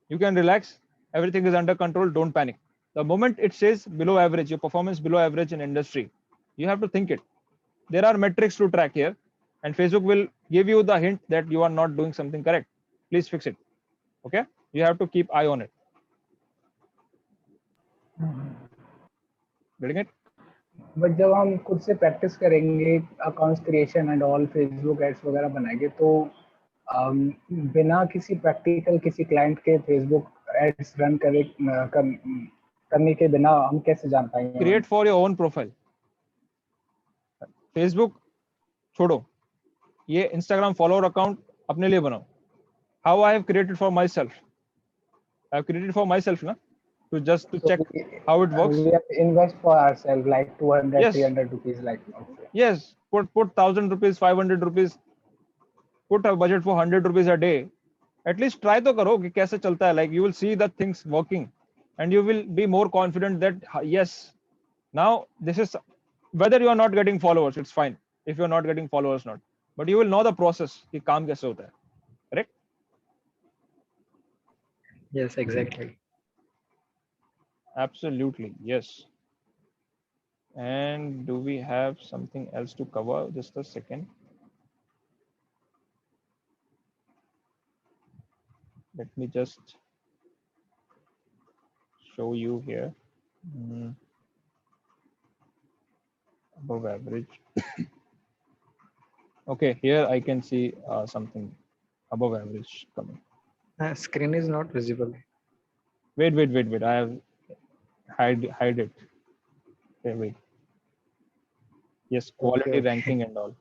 You can relax, everything is under control, don't panic. The moment it says below average, your performance below average in industry, you have to think it. There are metrics to track here, and Facebook will give you the hint that you are not doing something correct. Please fix it. Okay, you have to keep eye on it. Getting it? But जब हम खुद से practice करेंगे, accounts creation and all, Facebook ads वगैरह बनाएंगे, तो बिना किसी प्रैक्टिकल, किसी क्लाइंट के फेसबुक एड्स रन करने के बिना हम कैसे जान पाएंगे? Create for your own profile. Facebook छोड़ो, ये इंस्टाग्राम फॉलोअर अकाउंट अपने लिए बनाओ. How I have created for my self, I have created for my self ना, to just to check how it works. We have to invest for ourselves like 200, Yes. 300 rupees, like okay. Yes, put 1000 rupees, 500 rupees, put a budget for 100 rupees a day. At least try तो करो कि कैसे चलता है. Like you will see the things working, and you will be more confident that yes, now this is, whether you are not getting followers, it's fine. If you are not getting followers, not, but you will know the process कि काम कैसे होता है. Correct? Yes, exactly. Absolutely, yes. And do we have something else to cover? Just a second. Let me just show you here. Above average. Okay, here I can see something above average coming. Screen is not visible. Wait. I have hide it. Okay, wait. Yes, quality Okay. ranking and all.